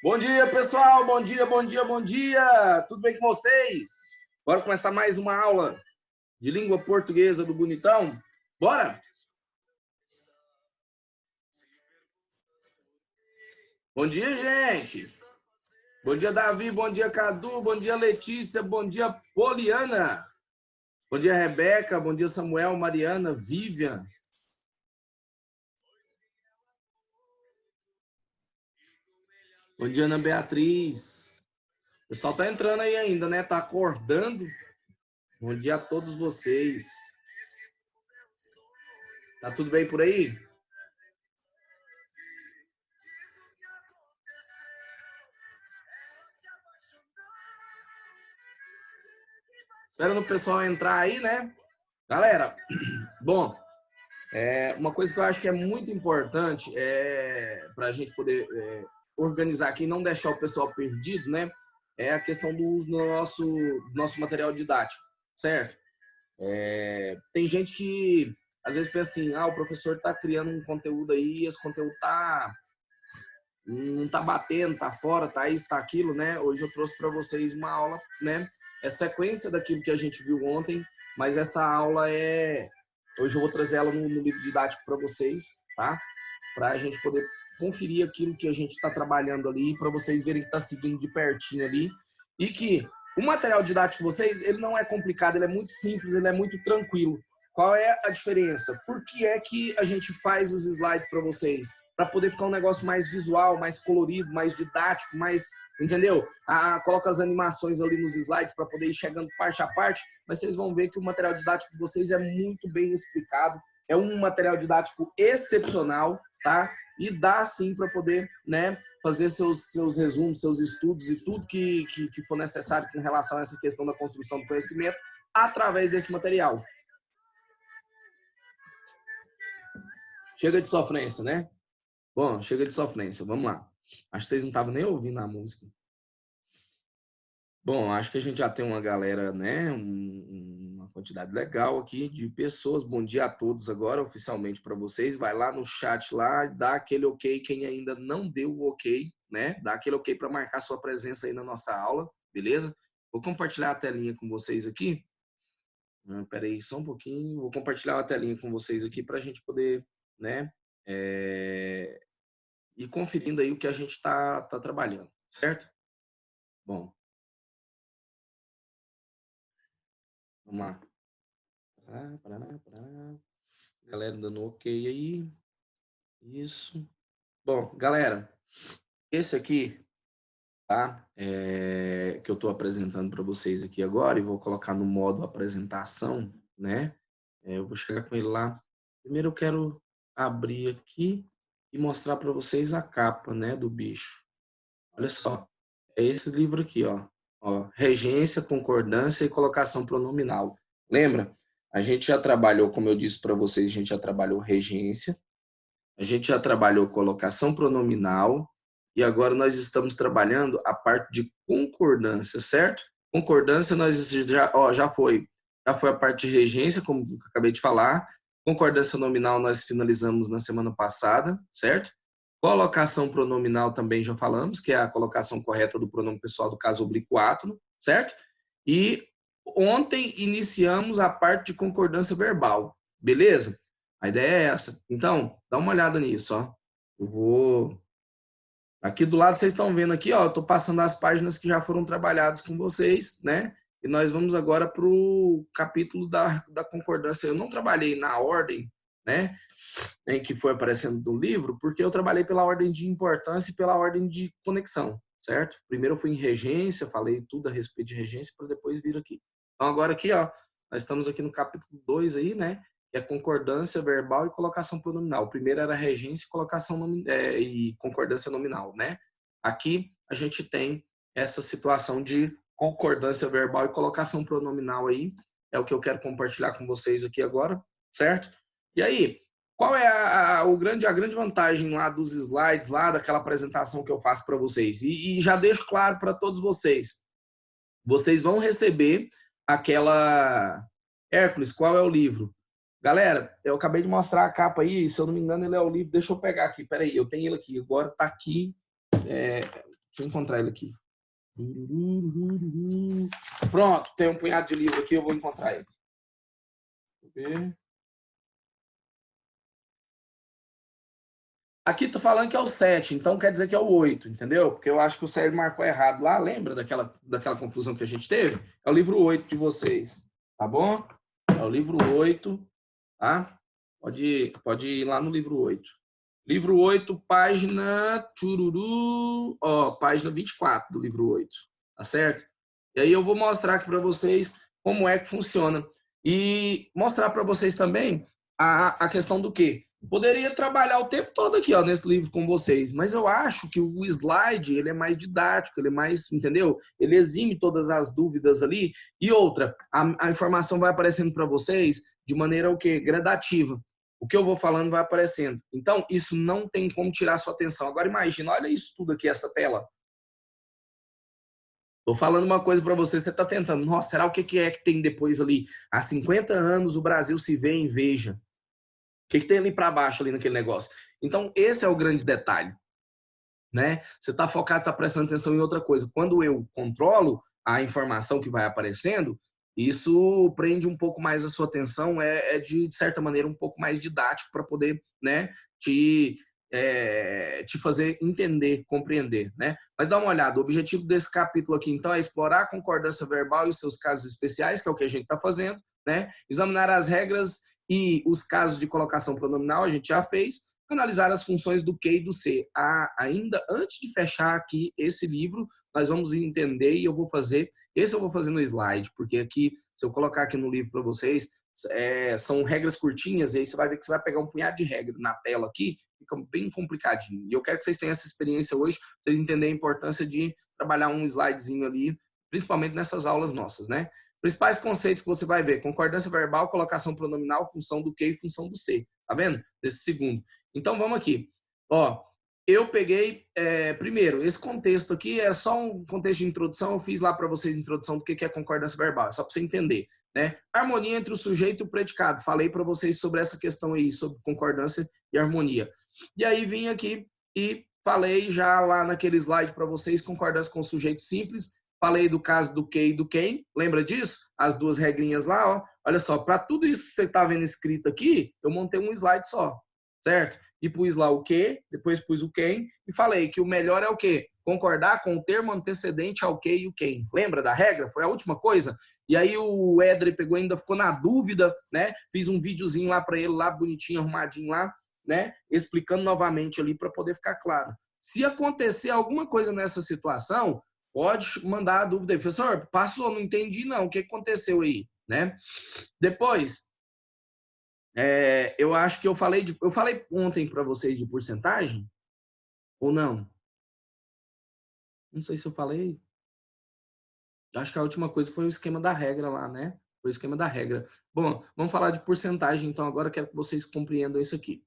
Bom dia, pessoal! Bom dia, bom dia, bom dia! Tudo bem com vocês? Bora começar mais uma aula de língua portuguesa do Bonitão? Bora? Bom dia, gente! Bom dia, Davi, bom dia, Cadu, bom dia, Letícia, bom dia, Poliana. Bom dia, Rebeca, bom dia, Samuel, Mariana, Vivian. Bom dia, Ana Beatriz. O pessoal tá entrando aí ainda, né? Tá acordando. Bom dia a todos vocês. Tá tudo bem por aí? Esperando o pessoal entrar aí, né? Galera, bom, uma coisa que eu acho que é muito importante para a gente poder organizar aqui e não deixar o pessoal perdido, né? É a questão do uso do nosso material didático, certo? Tem gente que às vezes pensa assim, o professor está criando um conteúdo aí, esse conteúdo não tá batendo, tá fora, tá isso, tá aquilo, né? Hoje eu trouxe para vocês uma aula, né? É sequência daquilo que a gente viu ontem, mas essa aula hoje eu vou trazer ela no livro didático para vocês, tá? Para a gente poder conferir aquilo que a gente está trabalhando ali, para vocês verem que está seguindo de pertinho ali. E que o material didático de vocês, ele não é complicado, ele é muito simples, ele é muito tranquilo. Qual é a diferença? Por que é que a gente faz os slides para vocês? Para poder ficar um negócio mais visual, mais colorido, mais didático, mais, entendeu? Coloca as animações ali nos slides para poder ir chegando parte a parte, mas vocês vão ver que o material didático de vocês é muito bem explicado, é um material didático excepcional, tá? E dá sim para poder, né, fazer seus resumos, seus estudos e tudo que for necessário com relação a essa questão da construção do conhecimento através desse material. Chega de sofrência, né? Bom, chega de sofrência, vamos lá. Acho que vocês não estavam nem ouvindo a música. Bom, acho que a gente já tem uma galera, né? Uma quantidade legal aqui de pessoas. Bom dia a todos agora, oficialmente para vocês. Vai lá no chat lá, dá aquele ok. Quem ainda não deu o ok, né? Dá aquele ok para marcar sua presença aí na nossa aula, beleza? Vou compartilhar a telinha com vocês aqui. Espera aí só um pouquinho. Vou compartilhar a telinha com vocês aqui para a gente poder, né? E conferindo aí o que a gente tá trabalhando, certo? Bom. Vamos lá. Galera dando ok aí. Isso. Bom, galera, esse aqui, tá? Que eu tô apresentando para vocês aqui agora e vou colocar no modo apresentação, né? Eu vou chegar com ele lá. Primeiro eu quero abrir aqui e mostrar para vocês a capa, né, do bicho. Olha só. É esse livro aqui, ó. Regência, concordância e colocação pronominal. Lembra? A gente já trabalhou, como eu disse para vocês, a gente já trabalhou regência, a gente já trabalhou colocação pronominal e agora nós estamos trabalhando a parte de concordância, certo? Concordância nós já foi a parte de regência, como eu acabei de falar. Concordância nominal nós finalizamos na semana passada, certo? Colocação pronominal também já falamos, que é a colocação correta do pronome pessoal do caso oblíquo átono, certo? E ontem iniciamos a parte de concordância verbal, beleza? A ideia é essa. Então, dá uma olhada nisso, ó. Eu vou... Aqui do lado vocês estão vendo aqui, ó, eu tô passando as páginas que já foram trabalhadas com vocês, né? E nós vamos agora para o capítulo da concordância. Eu não trabalhei na ordem, né, em que foi aparecendo no livro, porque eu trabalhei pela ordem de importância e pela ordem de conexão, certo? Primeiro eu fui em regência, falei tudo a respeito de regência, para depois vir aqui. Então agora aqui, ó, nós estamos aqui no capítulo 2 aí, né, que é concordância verbal e colocação pronominal. O primeiro era regência e concordância nominal, né? Aqui a gente tem essa situação de concordância verbal e colocação pronominal aí, é o que eu quero compartilhar com vocês aqui agora, certo? E aí, qual é a grande vantagem lá dos slides, lá daquela apresentação que eu faço para vocês? E já deixo claro para todos vocês, vocês vão receber aquela... Hércules, qual é o livro? Galera, eu acabei de mostrar a capa aí, se eu não me engano ele é o livro, deixa eu pegar aqui, peraí, eu tenho ele aqui, agora tá aqui, Deixa eu encontrar ele aqui. Pronto, tem um punhado de livro aqui, eu vou encontrar ele. Deixa eu ver. Aqui tô falando que é o 7, então quer dizer que é o 8, entendeu? Porque eu acho que o Sérgio marcou errado lá, lembra daquela confusão que a gente teve? É o livro 8 de vocês, tá bom? É o livro 8, tá? Pode ir lá no livro 8. Livro 8, página chururu, ó, página 24 do livro 8, tá certo? E aí eu vou mostrar aqui para vocês como é que funciona. E mostrar para vocês também a questão do quê? Poderia trabalhar o tempo todo aqui, ó, nesse livro com vocês, mas eu acho que o slide, ele é mais didático, ele é mais, entendeu? Ele exime todas as dúvidas ali. E outra, a informação vai aparecendo para vocês de maneira o quê? Gradativa. O que eu vou falando vai aparecendo. Então, isso não tem como tirar sua atenção. Agora, imagina, olha isso tudo aqui, essa tela. Estou falando uma coisa para você, você está tentando. Nossa, será o que é que tem depois ali? Há 50 anos o Brasil se vê em Veja. O que tem ali para baixo, ali naquele negócio? Então, esse é o grande detalhe, né? Você está focado, está prestando atenção em outra coisa. Quando eu controlo a informação que vai aparecendo, isso prende um pouco mais a sua atenção, de certa maneira, um pouco mais didático para poder, né, te fazer entender, compreender, né? Mas dá uma olhada, o objetivo desse capítulo aqui, então, é explorar a concordância verbal e os seus casos especiais, que é o que a gente está fazendo, né? Examinar as regras e os casos de colocação pronominal, a gente já fez, analisar as funções do que e do se. Ainda antes de fechar aqui esse livro, nós vamos entender e eu vou fazer no slide, porque aqui, se eu colocar aqui no livro para vocês, são regras curtinhas, e aí você vai ver que você vai pegar um punhado de regra na tela aqui, fica bem complicadinho. E eu quero que vocês tenham essa experiência hoje, pra vocês entenderem a importância de trabalhar um slidezinho ali, principalmente nessas aulas nossas, né? Principais conceitos que você vai ver: concordância verbal, colocação pronominal, função do que e função do se. Tá vendo? Desse segundo. Então, vamos aqui. Ó, eu peguei, primeiro, esse contexto aqui é só um contexto de introdução. Eu fiz lá para vocês a introdução do que é concordância verbal, só para você entender, né? Harmonia entre o sujeito e o predicado. Falei para vocês sobre essa questão aí, sobre concordância e harmonia. E aí vim aqui e falei já lá naquele slide para vocês, concordância com o sujeito simples. Falei do caso do que e do quem. Lembra disso? As duas regrinhas lá, ó. Olha só, para tudo isso que você está vendo escrito aqui, eu montei um slide só, certo? E pus lá o que, depois pus o quem, e falei que o melhor é o quê? Concordar com o termo antecedente ao que e o quem. Lembra da regra? Foi a última coisa? E aí o Edre pegou, ainda ficou na dúvida, né? Fiz um videozinho lá para ele, lá bonitinho, arrumadinho lá, né? Explicando novamente ali para poder ficar claro. Se acontecer alguma coisa nessa situação, pode mandar a dúvida aí. Professor, passou, não entendi não, o que aconteceu aí, né? Depois, eu acho que eu falei ontem para vocês de porcentagem, ou não? Não sei se eu falei. Acho que a última coisa foi o esquema da regra lá, né? Foi o esquema da regra. Bom, vamos falar de porcentagem, então agora quero que vocês compreendam isso aqui.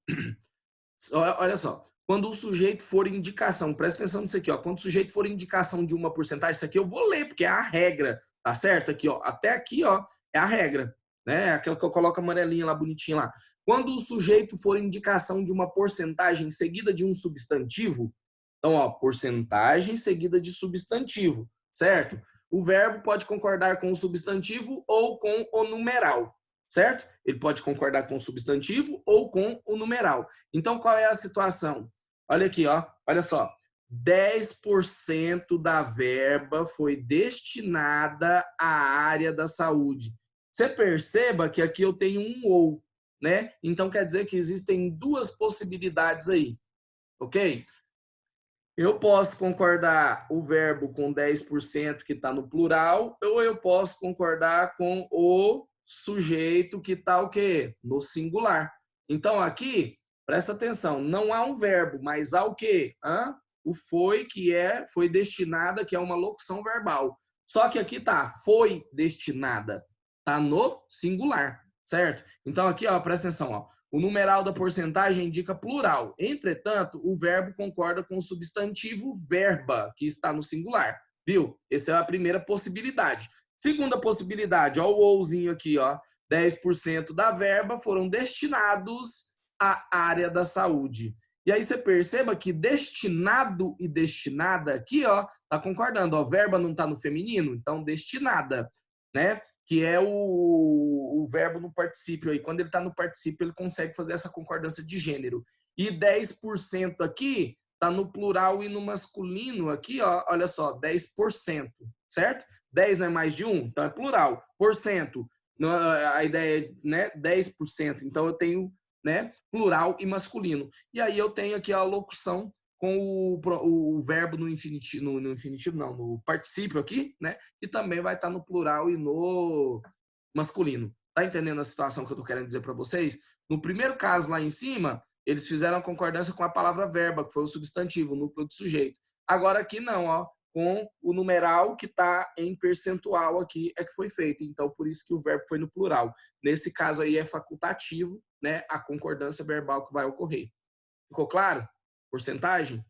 Olha só, quando o sujeito for indicação, presta atenção nisso aqui, ó. Quando o sujeito for indicação de uma porcentagem, isso aqui eu vou ler, porque é a regra, tá certo? Aqui, ó, até aqui, ó, é a regra, né? Aquela que eu coloco amarelinha lá, bonitinha lá. Quando o sujeito for indicação de uma porcentagem seguida de um substantivo, então, ó, porcentagem seguida de substantivo, certo? O verbo pode concordar com o substantivo ou com o numeral, certo? Ele pode concordar com o substantivo ou com o numeral. Então, qual é a situação? Olha aqui, ó, olha só. 10% da verba foi destinada à área da saúde. Você perceba que aqui eu tenho um ou, né? Então, quer dizer que existem duas possibilidades aí, ok? Eu posso concordar o verbo com 10% que está no plural, ou eu posso concordar com o sujeito que está o quê? No singular. Então, aqui, presta atenção, não há um verbo, mas há o quê? O foi, que foi destinada, que é uma locução verbal. Só que aqui tá, foi destinada. Tá no singular, certo? Então, aqui, ó, presta atenção, ó. O numeral da porcentagem indica plural. Entretanto, o verbo concorda com o substantivo verba, que está no singular. Viu? Essa é a primeira possibilidade. Segunda possibilidade, ó, o ouzinho aqui, ó. 10% da verba foram destinados à área da saúde. E aí você perceba que destinado e destinada aqui, ó, tá concordando, ó, verba não tá no feminino, então destinada, né? Que é o verbo no particípio aí. Quando ele tá no particípio, ele consegue fazer essa concordância de gênero. E 10% aqui tá no plural e no masculino aqui, ó, olha só, 10%, certo? 10 não é mais de 1, então é plural. Porcento, a ideia é, né, 10%, então eu tenho, né, plural e masculino. E aí eu tenho aqui a locução com o verbo no infinitivo, no infinitivo não, no particípio aqui, né? E também vai estar no plural e no masculino. Tá entendendo a situação que eu tô querendo dizer para vocês? No primeiro caso lá em cima, eles fizeram a concordância com a palavra verba, que foi o substantivo, o núcleo do sujeito. Agora aqui não, ó, com o numeral que está em percentual aqui é que foi feito. Então, por isso que o verbo foi no plural. Nesse caso aí é facultativo, né, a concordância verbal que vai ocorrer. Ficou claro? Porcentagem?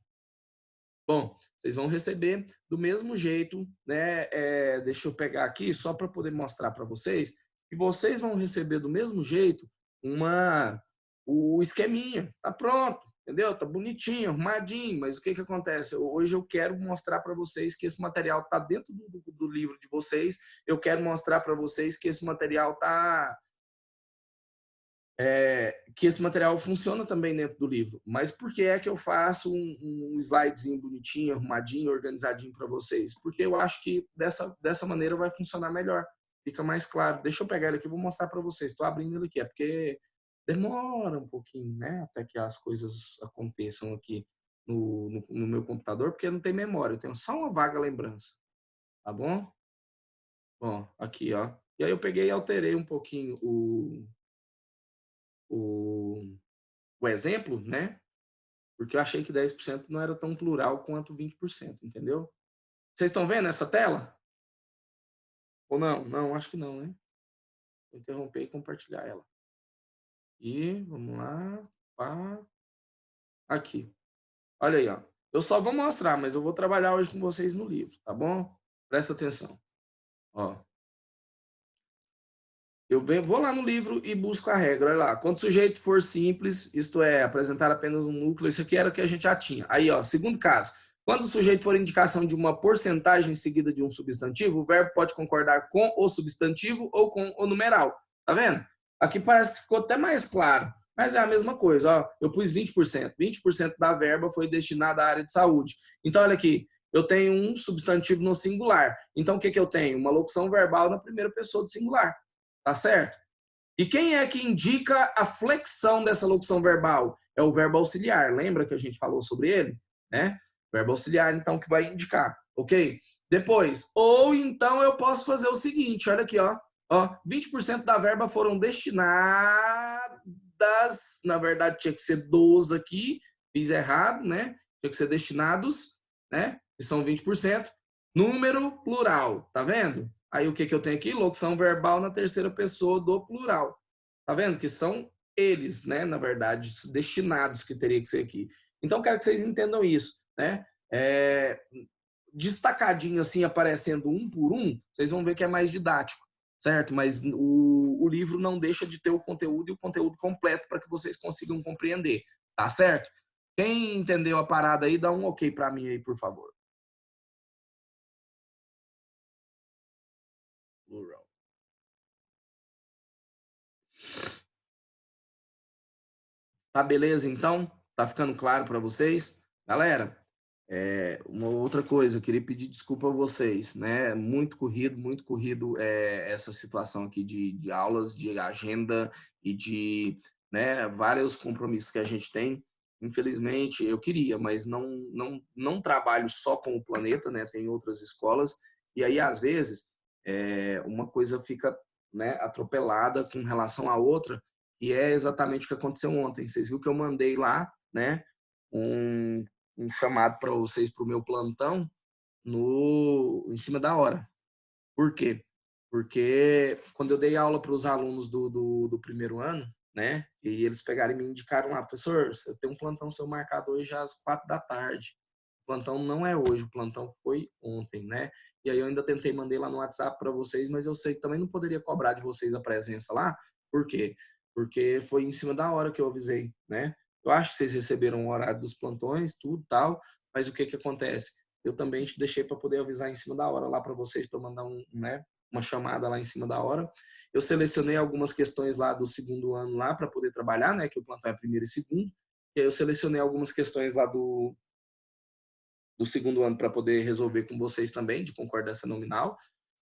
Bom, vocês vão receber do mesmo jeito, né? Deixa eu pegar aqui só para poder mostrar para vocês. E vocês vão receber do mesmo jeito o esqueminha. Tá pronto, entendeu? Tá bonitinho, arrumadinho. Mas o que acontece? Hoje eu quero mostrar para vocês que esse material tá dentro do livro de vocês. Eu quero mostrar para vocês que esse material tá que esse material funciona também dentro do livro. Mas por que é que eu faço um slidezinho bonitinho, arrumadinho, organizadinho para vocês? Porque eu acho que dessa maneira vai funcionar melhor. Fica mais claro. Deixa eu pegar ele aqui e vou mostrar para vocês. Estou abrindo ele aqui. É porque demora um pouquinho, né? Até que as coisas aconteçam aqui no meu computador, porque não tem memória. Eu tenho só uma vaga lembrança. Tá bom? Bom, aqui, ó. E aí eu peguei e alterei um pouquinho o exemplo, né? Porque eu achei que 10% não era tão plural quanto 20%, entendeu? Vocês estão vendo essa tela? Ou não? Não, acho que não, né? Vou interromper e compartilhar ela. E vamos lá. Pá. Aqui. Olha aí, ó. Eu só vou mostrar, mas eu vou trabalhar hoje com vocês no livro, tá bom? Presta atenção. Ó. Eu vou lá no livro e busco a regra. Olha lá. Quando o sujeito for simples, isto é, apresentar apenas um núcleo, isso aqui era o que a gente já tinha. Aí, ó, segundo caso. Quando o sujeito for indicação de uma porcentagem seguida de um substantivo, o verbo pode concordar com o substantivo ou com o numeral. Tá vendo? Aqui parece que ficou até mais claro. Mas é a mesma coisa, ó. Eu pus 20%. 20% da verba foi destinada à área de saúde. Então, olha aqui. Eu tenho um substantivo no singular. Então, o que eu tenho? Uma locução verbal na primeira pessoa do singular. Tá certo? E quem é que indica a flexão dessa locução verbal? É o verbo auxiliar. Lembra que a gente falou sobre ele? Né? Verbo auxiliar, então, que vai indicar. Ok? Depois, ou então eu posso fazer o seguinte, olha aqui, ó. 20% da verba foram destinadas, na verdade tinha que ser 12 aqui, fiz errado, né? Tinha que ser destinados, né? Que são 20%. Número plural, tá vendo? Aí o que eu tenho aqui? Locução verbal na terceira pessoa do plural. Tá vendo? Que são eles, né? Na verdade, destinados que teria que ser aqui. Então, quero que vocês entendam isso, né? Destacadinho assim, aparecendo um por um, vocês vão ver que é mais didático, certo? Mas o livro não deixa de ter o conteúdo e o conteúdo completo para que vocês consigam compreender, tá certo? Quem entendeu a parada aí, dá um ok para mim aí, por favor. Plural. Tá beleza, então? Tá ficando claro para vocês? Galera, uma outra coisa, eu queria pedir desculpa a vocês, né? Muito corrido essa situação aqui de aulas, de agenda e de, né, vários compromissos que a gente tem. Infelizmente, eu queria, mas não trabalho só com o Planeta, né? Tem outras escolas, e aí, às vezes, uma coisa fica, né, atropelada com relação à outra, e é exatamente o que aconteceu ontem. Vocês viram que eu mandei lá, né, um chamado para vocês para o meu plantão em cima da hora. Por quê? Porque quando eu dei aula para os alunos do primeiro ano, né, e eles pegaram e me indicaram lá, professor, você tem um plantão seu marcado hoje às 4 da tarde. O plantão não é hoje, o plantão foi ontem, né? E aí eu ainda tentei mandar lá no WhatsApp para vocês, mas eu sei que também não poderia cobrar de vocês a presença lá. Por quê? Porque foi em cima da hora que eu avisei, né? Eu acho que vocês receberam o horário dos plantões, tudo tal, mas o que que acontece? Eu também te deixei para poder avisar em cima da hora lá para vocês, para mandar né, uma chamada lá em cima da hora. Eu selecionei algumas questões lá do segundo ano lá para poder trabalhar, né, que o plantão é primeiro e segundo. E aí eu selecionei algumas questões lá do segundo ano para poder resolver com vocês também, de concordância nominal,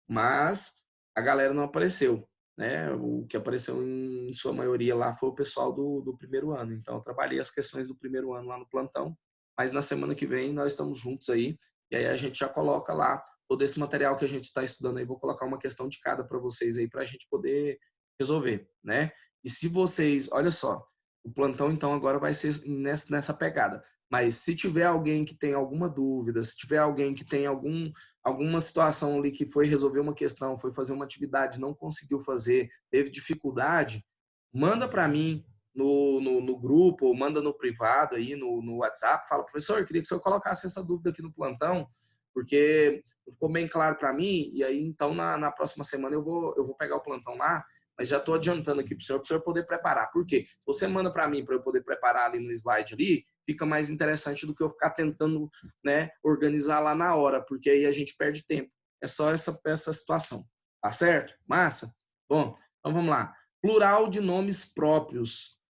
mas a galera não apareceu, né? O que apareceu em sua maioria lá foi o pessoal do primeiro ano. Então, eu trabalhei as questões do primeiro ano lá no plantão, mas na semana que vem nós estamos juntos aí, e aí a gente já coloca lá todo esse material que a gente está estudando aí, vou colocar uma questão de cada para vocês aí, para a gente poder resolver, né? E se vocês, olha só, o plantão então agora vai ser nessa pegada. Mas se tiver alguém que tem alguma dúvida, se tiver alguém que tem alguma situação ali que foi resolver uma questão, foi fazer uma atividade, não conseguiu fazer, teve dificuldade, manda para mim no grupo, ou manda no privado aí, no WhatsApp, fala, professor, eu queria que o senhor colocasse essa dúvida aqui no plantão, porque ficou bem claro para mim, e aí então na próxima semana eu vou pegar o plantão lá, mas já estou adiantando aqui para o senhor poder preparar. Por quê? Se você manda para mim para eu poder preparar ali no slide ali, fica mais interessante do que eu ficar tentando, né, organizar lá na hora, porque aí a gente perde tempo. É só essa situação. Tá certo? Massa? Bom, então vamos lá. Plural de nomes próprios.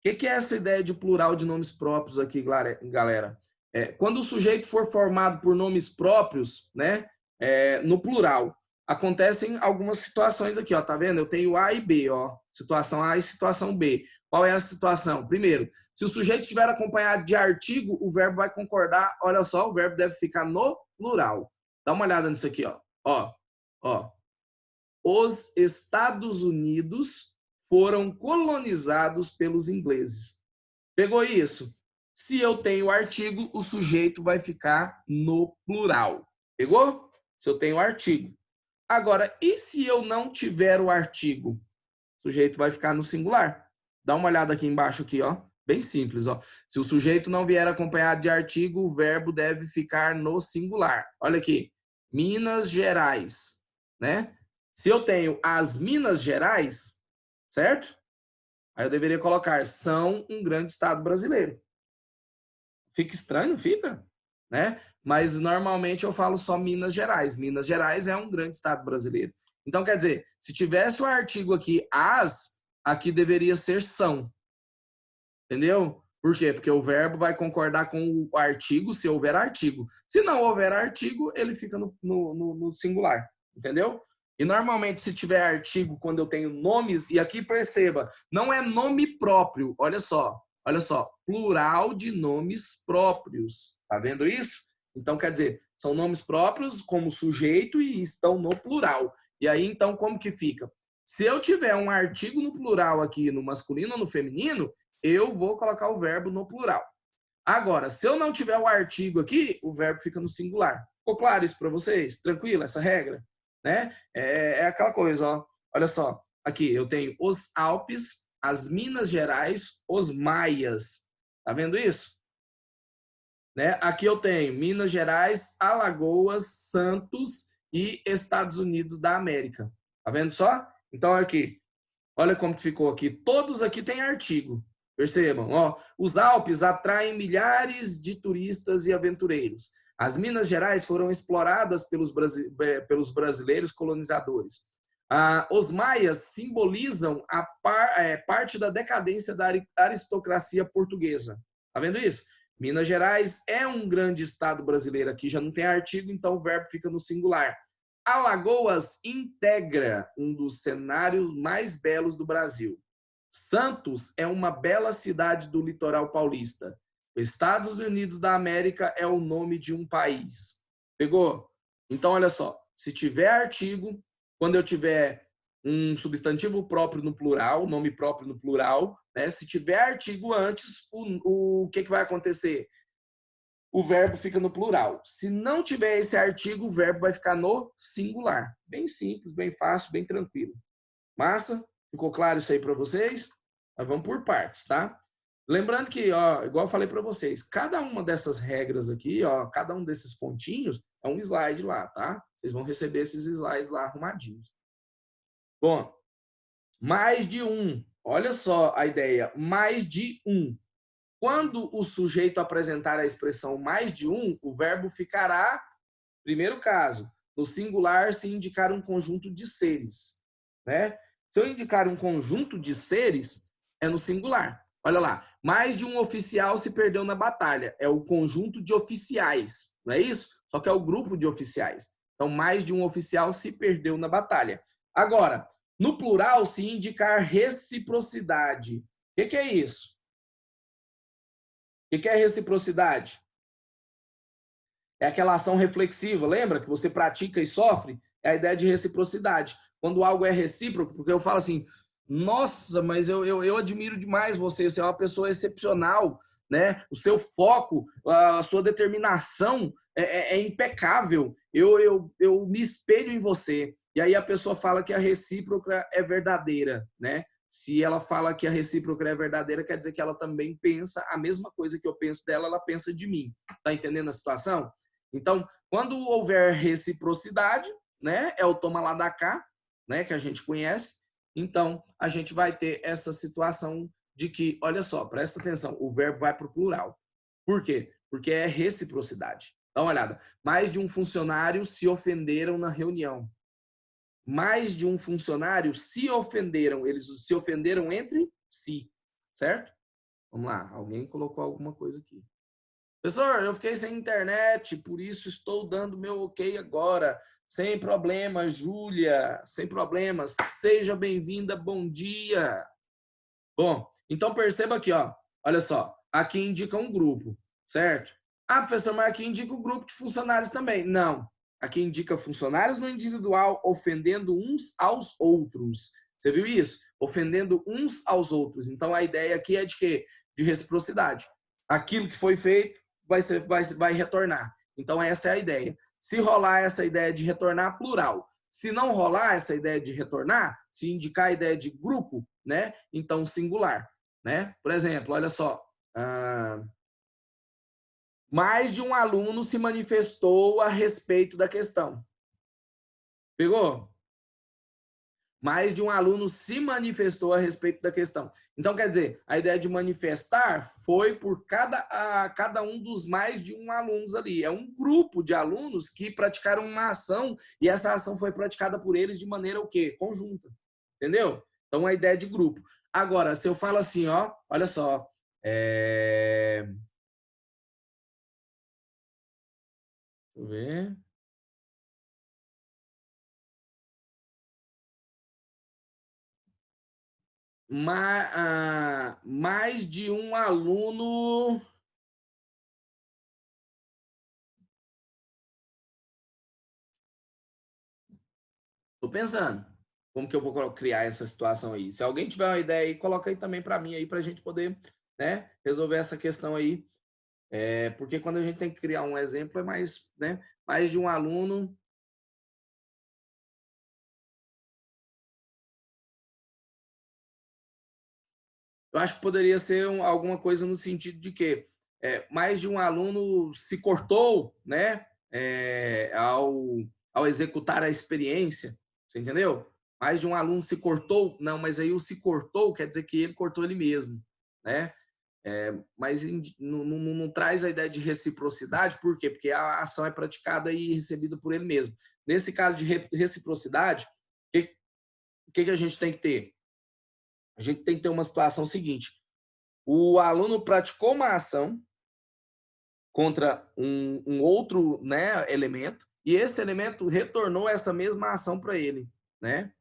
O que é essa ideia de plural de nomes próprios aqui, galera? Quando o sujeito for formado por nomes próprios, né, no plural, acontecem algumas situações aqui, ó, tá vendo? Eu tenho A e B, ó, situação A e situação B. Qual é a situação? Primeiro, se o sujeito estiver acompanhado de artigo, o verbo vai concordar, olha só, o verbo deve ficar no plural. Dá uma olhada nisso aqui, ó. Ó. Os Estados Unidos foram colonizados pelos ingleses. Pegou isso? Se eu tenho artigo, o sujeito vai ficar no plural. Pegou? Se eu tenho artigo. Agora, e se eu não tiver o artigo? O sujeito vai ficar no singular. Dá uma olhada aqui embaixo aqui, ó. Bem simples, ó. Se o sujeito não vier acompanhado de artigo, o verbo deve ficar no singular. Olha aqui. Minas Gerais, né? Se eu tenho as Minas Gerais, certo? Aí eu deveria colocar são um grande estado brasileiro. Fica estranho, fica? Né? Mas normalmente eu falo só Minas Gerais. Minas Gerais é um grande estado brasileiro. Então, quer dizer, se tivesse o artigo aqui, as, aqui deveria ser são. Entendeu? Por quê? Porque o verbo vai concordar com o artigo se houver artigo. Se não houver artigo, ele fica no singular. Entendeu? E normalmente, se tiver artigo, quando eu tenho nomes, e aqui perceba, não é nome próprio, olha só, plural de nomes próprios. Tá vendo isso? Então, quer dizer, são nomes próprios como sujeito e estão no plural. E aí, então, como que fica? Se eu tiver um artigo no plural aqui, no masculino ou no feminino, eu vou colocar o verbo no plural. Agora, se eu não tiver o artigo aqui, o verbo fica no singular. Ficou claro isso para vocês? Tranquilo essa regra? Né? É aquela coisa, ó. Olha só, aqui eu tenho os Alpes, as Minas Gerais, os Maias. Tá vendo isso? Né? Aqui eu tenho Minas Gerais, Alagoas, Santos e Estados Unidos da América. Tá vendo só? Então aqui, olha como ficou aqui. Todos aqui têm artigo. Percebam, ó, os Alpes atraem milhares de turistas e aventureiros. As Minas Gerais foram exploradas pelos brasileiros colonizadores. Os maias simbolizam parte da decadência da aristocracia portuguesa. Tá vendo isso? Minas Gerais é um grande estado brasileiro. Aqui já não tem artigo, então o verbo fica no singular. Alagoas integra um dos cenários mais belos do Brasil. Santos é uma bela cidade do litoral paulista. Estados Unidos da América é o nome de um país. Pegou? Então, olha só. Se tiver artigo, quando eu tiver um substantivo próprio no plural, nome próprio no plural, né? Se tiver artigo antes, o que vai acontecer? O verbo fica no plural. Se não tiver esse artigo, o verbo vai ficar no singular. Bem simples, bem fácil, bem tranquilo. Massa? Ficou claro isso aí para vocês? Nós vamos por partes, tá? Lembrando que, ó, igual eu falei para vocês, cada uma dessas regras aqui, ó, cada um desses pontinhos é um slide lá, tá? Vocês vão receber esses slides lá arrumadinhos. Bom, mais de um. Olha só a ideia, mais de um. Quando o sujeito apresentar a expressão mais de um, o verbo ficará, primeiro caso, no singular se indicar um conjunto de seres, né? Se eu indicar um conjunto de seres, é no singular. Olha lá, mais de um oficial se perdeu na batalha. É o conjunto de oficiais, não é isso? Só que é o grupo de oficiais. Então, mais de um oficial se perdeu na batalha. Agora, no plural, se indicar reciprocidade. O que é isso? O que é reciprocidade? É aquela ação reflexiva, lembra? Que você pratica e sofre? É a ideia de reciprocidade. Quando algo é recíproco, porque eu falo assim, nossa, mas eu admiro demais você é uma pessoa excepcional, né? O seu foco, a sua determinação é impecável. Eu me espelho em você. E aí a pessoa fala que a recíproca é verdadeira, né? Se ela fala que a recíproca é verdadeira, quer dizer que ela também pensa a mesma coisa que eu penso dela, ela pensa de mim. Tá entendendo a situação? Então, quando houver reciprocidade, né, é o toma lá da cá, né, que a gente conhece, então a gente vai ter essa situação de que, olha só, presta atenção, o verbo vai para o plural. Por quê? Porque é reciprocidade. Dá uma olhada. Mais de um funcionário se ofenderam na reunião. Mais de um funcionário se ofenderam. Eles se ofenderam entre si, certo? Vamos lá, alguém colocou alguma coisa aqui. Professor, eu fiquei sem internet, por isso estou dando meu ok agora. Sem problema, Júlia, sem problemas. Seja bem-vinda, bom dia. Bom, então perceba aqui, ó. Olha só, aqui indica um grupo, certo? Ah, professor, mas aqui indica o grupo de funcionários também. Não, aqui indica funcionários no individual ofendendo uns aos outros. Você viu isso? Ofendendo uns aos outros. Então a ideia aqui é de quê? De reciprocidade. Aquilo que foi feito vai retornar. Então essa é a ideia. Se rolar essa ideia de retornar, plural. Se não rolar essa ideia de retornar, se indicar a ideia de grupo, né? Então singular, né? Por exemplo, olha só, mais de um aluno se manifestou a respeito da questão. Pegou? Mais de um aluno se manifestou a respeito da questão. Então, quer dizer, a ideia de manifestar foi por cada um dos mais de um alunos ali. É um grupo de alunos que praticaram uma ação e essa ação foi praticada por eles de maneira o quê? Conjunta. Entendeu? Então, a ideia de grupo. Agora, se eu falo assim, ó, olha só. Deixa eu ver. Mais de um aluno. Tô pensando. Como que eu vou criar essa situação aí? Se alguém tiver uma ideia aí, coloca aí também para mim aí para a gente poder, né, resolver essa questão aí. Porque quando a gente tem que criar um exemplo é mais, né, mais de um aluno. Eu acho que poderia ser alguma coisa no sentido de que mais de um aluno se cortou, né, ao executar a experiência, você entendeu? Mais de um aluno se cortou, não, mas aí o se cortou quer dizer que ele cortou ele mesmo, né? Mas não traz a ideia de reciprocidade, por quê? Porque a ação é praticada e recebida por ele mesmo. Nesse caso de reciprocidade, o que a gente tem que ter? A gente tem que ter uma situação seguinte: o aluno praticou uma ação contra um outro, né, elemento e esse elemento retornou essa mesma ação para ele, né?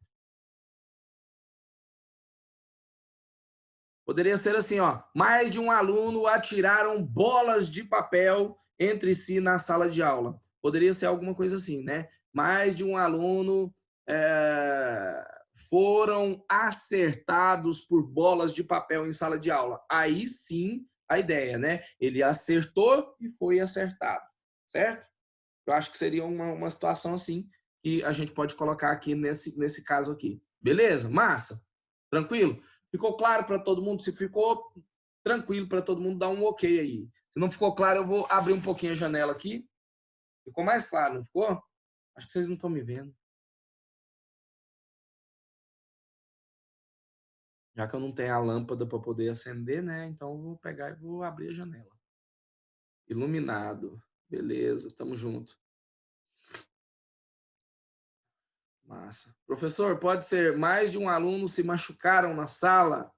Poderia ser assim, ó, mais de um aluno atiraram bolas de papel entre si na sala de aula. Poderia ser alguma coisa assim, né? Mais de um aluno foram acertados por bolas de papel em sala de aula. Aí sim a ideia, né? Ele acertou e foi acertado, certo? Eu acho que seria uma situação assim que a gente pode colocar aqui nesse caso aqui. Beleza? Massa? Tranquilo? Ficou claro para todo mundo? Se ficou tranquilo para todo mundo, dá um ok aí. Se não ficou claro, eu vou abrir um pouquinho a janela aqui. Ficou mais claro, não ficou? Acho que vocês não estão me vendo. Já que eu não tenho a lâmpada para poder acender, né? Então eu vou pegar e vou abrir a janela. Iluminado. Beleza, tamo junto. Massa. Professor, pode ser mais de um aluno se machucaram na sala?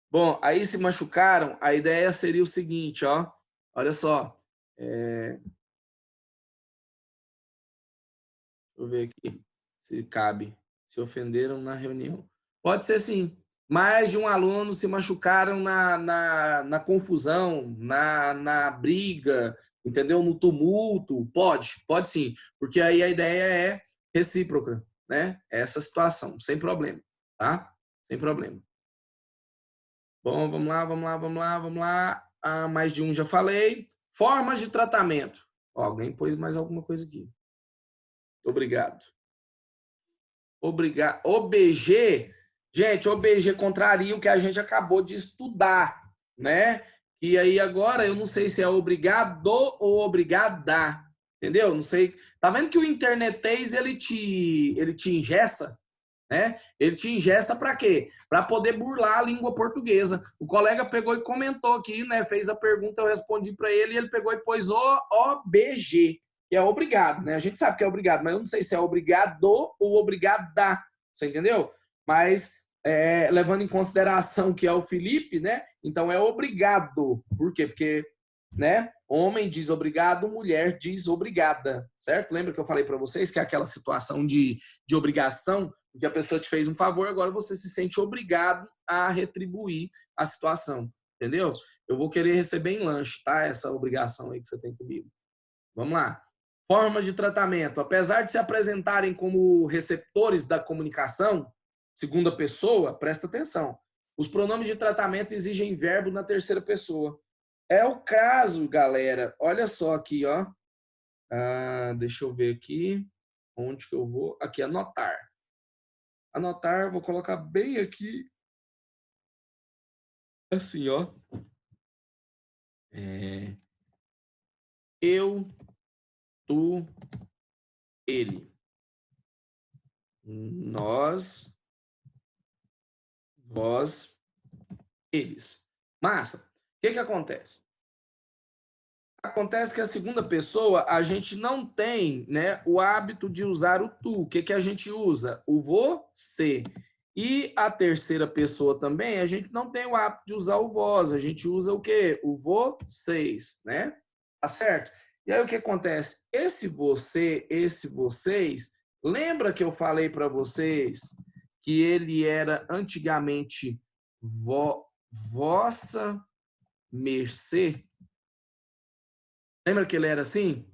Bom, aí se machucaram, a ideia seria o seguinte, ó. Olha só. Deixa eu ver aqui se cabe. Se ofenderam na reunião. Pode ser sim. Mais de um aluno se machucaram na confusão, na briga, entendeu? No tumulto. Pode sim. Porque aí a ideia é recíproca, né? Essa situação, sem problema, tá? Sem problema. Bom, vamos lá. Ah, mais de um já falei. Formas de tratamento. Ó, alguém pôs mais alguma coisa aqui. Obrigado. OBG, gente, OBG contraria o que a gente acabou de estudar, né? E aí agora eu não sei se é obrigado ou obrigada, entendeu? Não sei. Tá vendo que o internetês ele te engessa, né? Ele te engessa para quê? Para poder burlar a língua portuguesa. O colega pegou e comentou aqui, né? Fez a pergunta, eu respondi para ele e ele pegou e pôs OBG, que é obrigado, né? A gente sabe que é obrigado, mas eu não sei se é obrigado ou obrigada, você entendeu? Mas levando em consideração que é o Felipe, né? Então é obrigado. Por quê? Porque, né? Homem diz obrigado, mulher diz obrigada, certo? Lembra que eu falei para vocês que é aquela situação de obrigação, que a pessoa te fez um favor, agora você se sente obrigado a retribuir a situação, entendeu? Eu vou querer receber em lanche, tá? Essa obrigação aí que você tem comigo. Vamos lá. Formas de tratamento. Apesar de se apresentarem como receptores da comunicação, segunda pessoa, presta atenção. Os pronomes de tratamento exigem verbo na terceira pessoa. É o caso, galera. Olha só aqui, ó. Deixa eu ver aqui. Onde que eu vou? Aqui, anotar. Anotar, vou colocar bem aqui. Assim, ó. Eu, tu, ele. Nós, vós, eles. Massa. O que acontece? Acontece que a segunda pessoa, a gente não tem, né, o hábito de usar o tu. O que a gente usa? O você. E a terceira pessoa também, a gente não tem o hábito de usar o vós. A gente usa o quê? O vocês, né? Tá certo? E aí o que acontece? Esse você, esse vocês, lembra que eu falei para vocês que ele era antigamente vossa mercê? Lembra que ele era assim?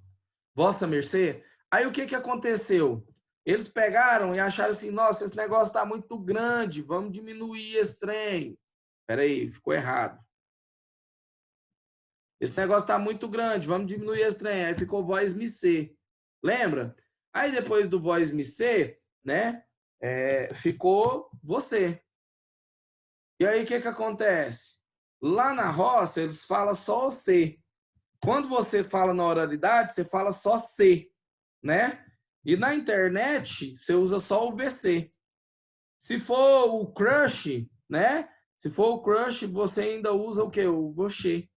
Vossa mercê? Aí o que aconteceu? Eles pegaram e acharam assim, nossa, esse negócio está muito grande, vamos diminuir esse trem. Peraí, ficou errado. Esse negócio está muito grande, vamos diminuir esse trem. Aí ficou voz me ser. Lembra? Aí depois do voz me ser, né? Ficou você. E aí o que acontece? Lá na roça, eles falam só o C. Quando você fala na oralidade, você fala só C, né? E na internet, você usa só o VC. Se for o crush, né? Se for o crush, você ainda usa o quê? O você.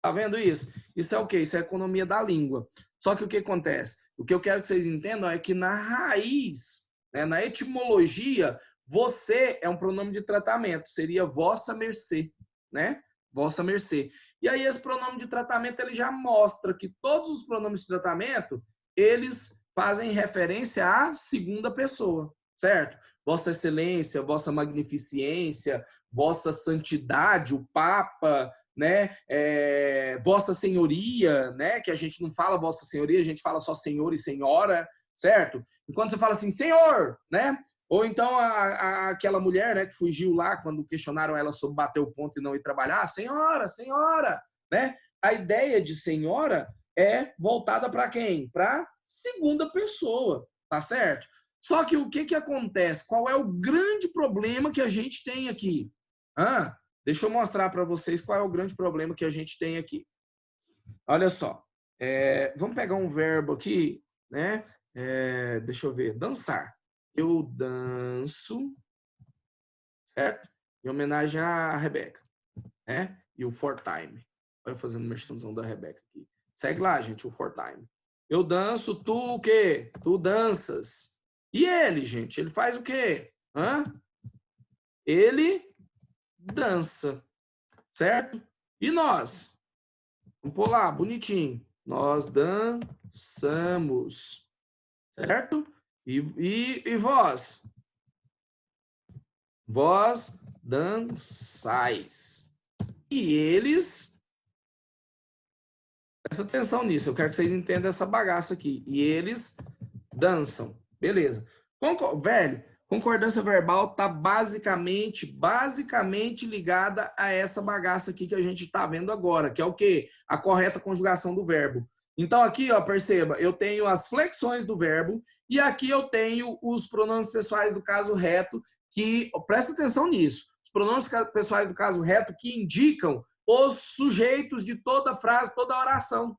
Tá vendo isso? Isso é o quê? Isso é a economia da língua. Só que o que acontece? O que eu quero que vocês entendam é que na raiz, né, na etimologia, você é um pronome de tratamento. Seria vossa mercê, né? Vossa mercê. E aí esse pronome de tratamento ele já mostra que todos os pronomes de tratamento, eles fazem referência à segunda pessoa, certo? Vossa excelência, vossa magnificência, vossa santidade, o papa, né? Vossa Senhoria, né? Que a gente não fala Vossa Senhoria, a gente fala só Senhor e Senhora, certo? Enquanto você fala assim, Senhor, né? Ou então aquela mulher, né, que fugiu lá quando questionaram ela sobre bater o ponto e não ir trabalhar, Senhora, Senhora, né? A ideia de Senhora é voltada para quem? Para segunda pessoa, tá certo? Só que o que acontece? Qual é o grande problema que a gente tem aqui? Deixa eu mostrar para vocês qual é o grande problema que a gente tem aqui. Olha só. Vamos pegar um verbo aqui, né? Deixa eu ver. Dançar. Eu danço, certo? em homenagem à Rebeca, né? E o For Time. Olha, fazendo merchanzão da Rebeca aqui. Segue lá, gente, o For Time. Eu danço, tu o quê? Tu danças. E ele, gente, ele faz o quê? Hã? Ele dança, certo? E nós? Vamos pôr lá, bonitinho. Nós dançamos, certo? E vós? Vós dançais. E eles... Presta atenção nisso, eu quero que vocês entendam essa bagaça aqui. E eles dançam. Beleza. Velho, concordância verbal tá basicamente ligada a essa bagaça aqui que a gente tá vendo agora, que é o quê? A correta conjugação do verbo. Então aqui, ó, perceba, eu tenho as flexões do verbo e aqui eu tenho os pronomes pessoais do caso reto que, presta atenção nisso, os pronomes pessoais do caso reto que indicam os sujeitos de toda frase, toda oração.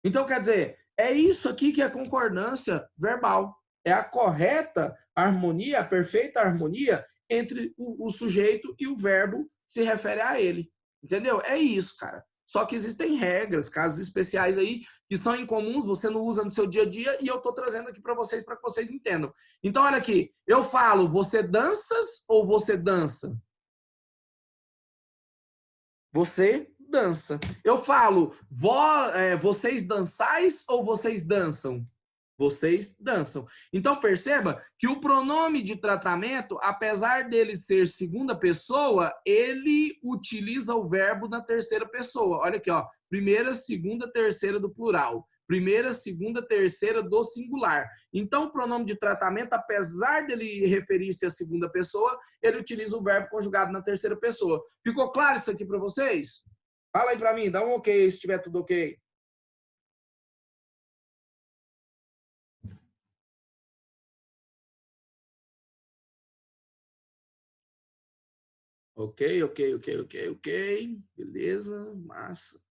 Então, quer dizer, é isso aqui que é concordância verbal. É a correta harmonia, a perfeita harmonia entre o sujeito e o verbo que se refere a ele. Entendeu? É isso, cara. Só que existem regras, casos especiais aí, que são incomuns, você não usa no seu dia a dia, e eu estou trazendo aqui para que vocês entendam. Então, olha aqui, eu falo, você danças ou você dança? Você dança. Eu falo, vocês dançais ou vocês dançam? Vocês dançam. Então, perceba que o pronome de tratamento, apesar dele ser segunda pessoa, ele utiliza o verbo na terceira pessoa. Olha aqui, ó. Primeira, segunda, terceira do plural. Primeira, segunda, terceira do singular. Então, o pronome de tratamento, apesar dele referir-se à segunda pessoa, ele utiliza o verbo conjugado na terceira pessoa. Ficou claro isso aqui para vocês? Fala aí para mim, dá um ok se estiver tudo ok. Ok. Beleza, massa.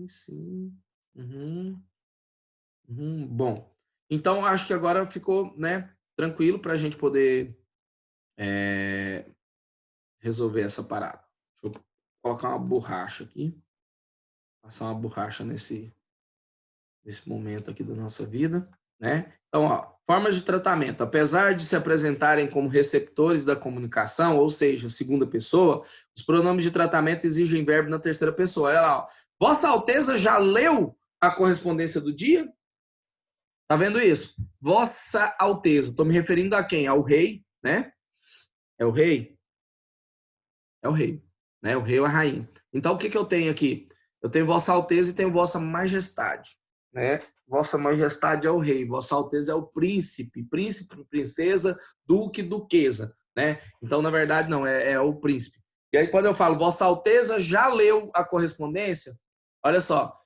Sim. Bom, então acho que agora ficou, né, tranquilo para a gente poder resolver essa parada. Deixa eu colocar uma borracha aqui, passar uma borracha nesse momento aqui da nossa vida, né? Então, ó, formas de tratamento. Apesar de se apresentarem como receptores da comunicação, ou seja, segunda pessoa, os pronomes de tratamento exigem verbo na terceira pessoa. Olha lá, ó. Vossa Alteza já leu a correspondência do dia? Tá vendo isso? Vossa Alteza. Estou me referindo a quem? Ao rei, né? É o rei? É o rei, né? O rei ou a rainha. Então, o que eu tenho aqui? Eu tenho Vossa Alteza e tenho Vossa Majestade, né? Vossa Majestade é o rei, Vossa Alteza é o príncipe, princesa, duque, duquesa, né? Então, na verdade, não, é o príncipe. E aí, quando eu falo Vossa Alteza já leu a correspondência, olha só,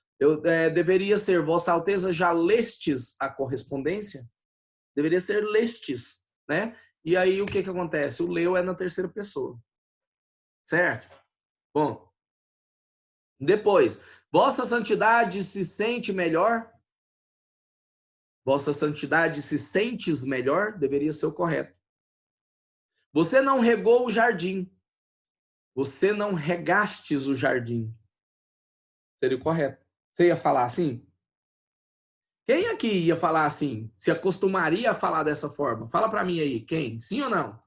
deveria ser Vossa Alteza já lestes a correspondência? Deveria ser lestes, né? E aí, o que acontece? O leu é na terceira pessoa, certo? Bom, depois, Vossa Santidade se sente melhor? Vossa Santidade se sentes melhor? Deveria ser o correto. Você não regou o jardim. Você não regastes o jardim. Seria o correto. Você ia falar assim? Quem aqui ia falar assim? Se acostumaria a falar dessa forma? Fala para mim aí, quem? Sim ou não?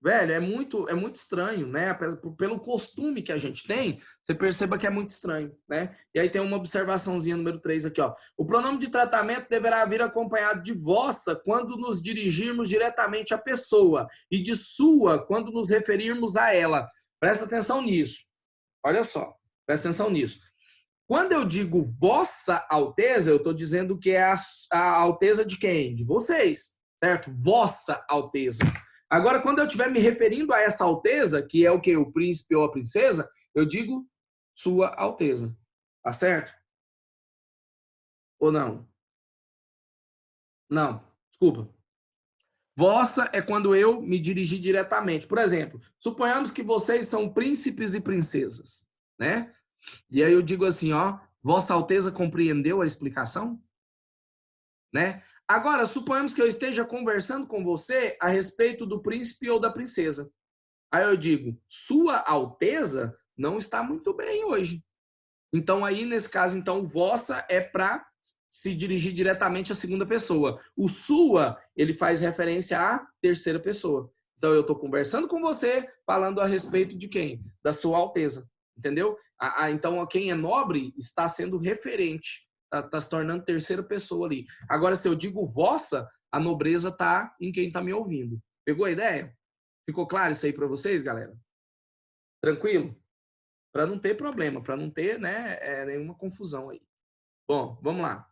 Velho, é muito estranho, né? Pelo costume que a gente tem, você perceba que é muito estranho, né? E aí tem uma observaçãozinha número 3 aqui, ó. O pronome de tratamento deverá vir acompanhado de vossa quando nos dirigirmos diretamente à pessoa e de sua quando nos referirmos a ela. Presta atenção nisso. Olha só, presta atenção nisso. Quando eu digo Vossa Alteza, eu estou dizendo que é a alteza de quem? De vocês, certo? Vossa Alteza. Agora, quando eu estiver me referindo a essa alteza, que é o que? O príncipe ou a princesa, eu digo Sua Alteza. Tá certo? Ou não? Não, desculpa. Vossa é quando eu me dirigi diretamente. Por exemplo, suponhamos que vocês são príncipes e princesas, né? E aí eu digo assim, ó, Vossa Alteza compreendeu a explicação? Né? Agora, suponhamos que eu esteja conversando com você a respeito do príncipe ou da princesa. Aí eu digo, Sua Alteza não está muito bem hoje. Então, aí, nesse caso, então, vossa é para se dirigir diretamente à segunda pessoa. O sua, ele faz referência à terceira pessoa. Então, eu estou conversando com você, falando a respeito de quem? Da Sua Alteza. Entendeu? Então, quem é nobre está sendo referente. Está se tornando terceira pessoa ali. Agora, se eu digo vossa, a nobreza está em quem está me ouvindo. Pegou a ideia? Ficou claro isso aí para vocês, galera? Tranquilo? Para não ter problema, para não ter, né, nenhuma confusão aí. Bom, vamos lá.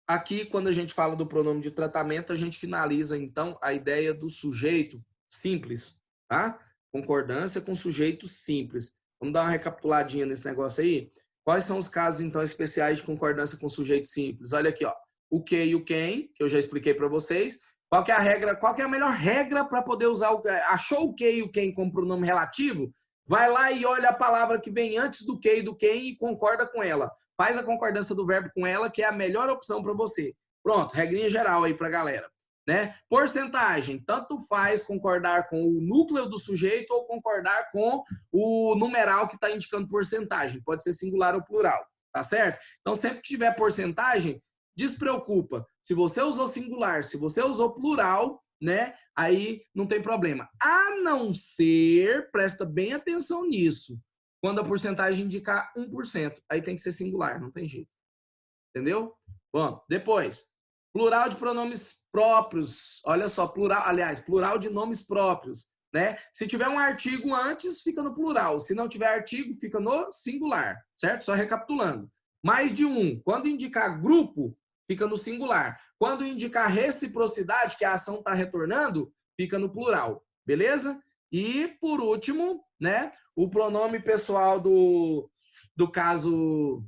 Aqui, quando a gente fala do pronome de tratamento, a gente finaliza, então, a ideia do sujeito simples, tá? Concordância com sujeito simples. Vamos dar uma recapituladinha nesse negócio aí? Quais são os casos, então, especiais de concordância com sujeito simples? Olha aqui, ó. O que e o quem, que eu já expliquei para vocês. Qual que é a regra? Qual que é a melhor regra para poder usar o... Achou o que e o quem como pronome relativo? Vai lá e olha a palavra que vem antes do que e do quem e concorda com ela. Faz a concordância do verbo com ela, que é a melhor opção para você. Pronto, regrinha geral aí para a galera. Né? Porcentagem, tanto faz concordar com o núcleo do sujeito ou concordar com o numeral que está indicando porcentagem. Pode ser singular ou plural, tá certo? Então, sempre que tiver porcentagem, despreocupa. Se você usou singular, se você usou plural, né? Aí não tem problema. A não ser, presta bem atenção nisso, quando a porcentagem indicar 1%. Aí tem que ser singular, não tem jeito. Entendeu? Bom, depois, plural de pronomes próprios. Olha só, plural, aliás, plural de nomes próprios, né? Se tiver um artigo antes, fica no plural. Se não tiver artigo, fica no singular, certo? Só recapitulando. Mais de um. Quando indicar grupo, fica no singular. Quando indicar reciprocidade, que a ação está retornando, fica no plural. Beleza? E, por último, né, o pronome pessoal do caso...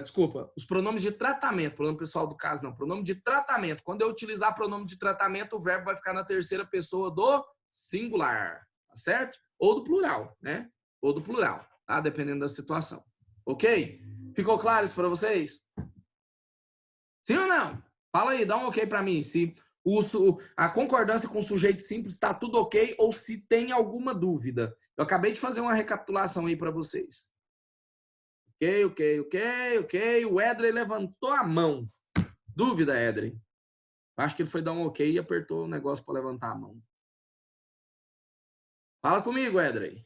desculpa, os pronomes de tratamento, pronome pessoal do caso não, pronome de tratamento. Quando eu utilizar pronome de tratamento, o verbo vai ficar na terceira pessoa do singular, tá certo? Ou do plural, né? Ou do plural, tá? Dependendo da situação. Ok? Ficou claro isso para vocês? Sim ou não? Fala aí, dá um ok para mim. Se a concordância com o sujeito simples está tudo ok ou se tem alguma dúvida. Eu acabei de fazer uma recapitulação aí para vocês. Ok. O Edrey levantou a mão. Dúvida, Edrey? Acho que ele foi dar um ok e apertou o negócio para levantar a mão. Fala comigo, Edrey.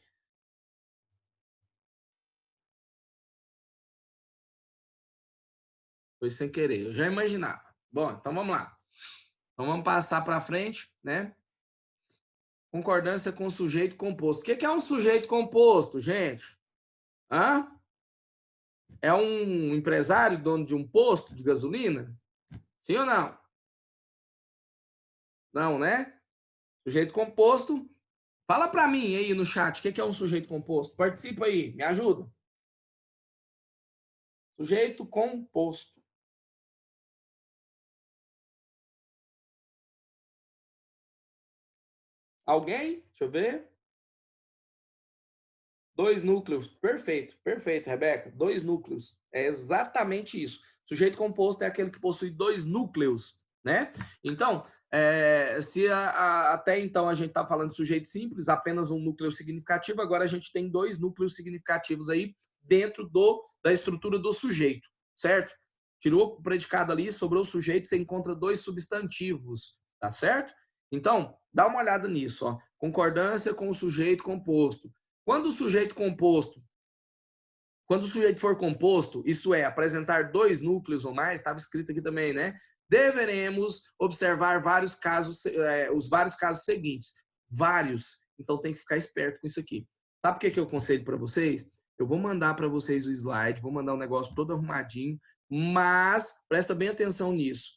Foi sem querer, eu já imaginava. Bom, então vamos lá. Então vamos passar para frente, né? Concordância com sujeito composto. O que é um sujeito composto, gente? Hã? É um empresário, dono de um posto de gasolina? Sim ou não? Não, né? Sujeito composto. Fala para mim aí no chat, o que é um sujeito composto? Participa aí, me ajuda. Sujeito composto. Alguém? Deixa eu ver. 2 núcleos. Perfeito, Rebeca. 2 núcleos. É exatamente isso. Sujeito composto é aquele que possui 2 núcleos, né? Então, se até então a gente está falando de sujeito simples, apenas um núcleo significativo, agora a gente tem 2 núcleos significativos aí dentro da estrutura do sujeito, certo? Tirou o predicado ali, sobrou o sujeito, você encontra 2 substantivos, tá certo? Então, dá uma olhada nisso, ó. Concordância com o sujeito composto. Quando o sujeito for composto, isso é, apresentar 2 núcleos ou mais, estava escrito aqui também, né? Deveremos observar vários casos, os vários casos seguintes. Vários. Então tem que ficar esperto com isso aqui. Sabe o que eu aconselho para vocês? Eu vou mandar para vocês o slide, vou mandar um negócio todo arrumadinho, mas presta bem atenção nisso.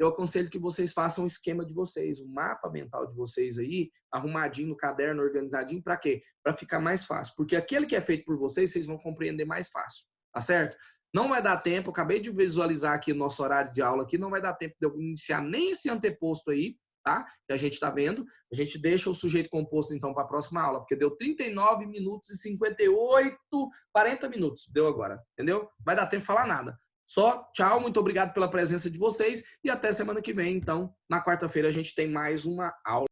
Eu aconselho que vocês façam o esquema de vocês, o mapa mental de vocês aí, arrumadinho no caderno, organizadinho, para quê? Para ficar mais fácil. Porque aquele que é feito por vocês, vocês vão compreender mais fácil, tá certo? Não vai dar tempo, eu acabei de visualizar aqui o nosso horário de aula aqui, não vai dar tempo de eu iniciar nem esse anteposto aí, tá? Que a gente está vendo. A gente deixa o sujeito composto, então, para a próxima aula, porque deu 39 minutos e 58, 40 minutos, deu agora, entendeu? Vai dar tempo de falar nada. Só, tchau, muito obrigado pela presença de vocês e até semana que vem. Então, na quarta-feira a gente tem mais uma aula.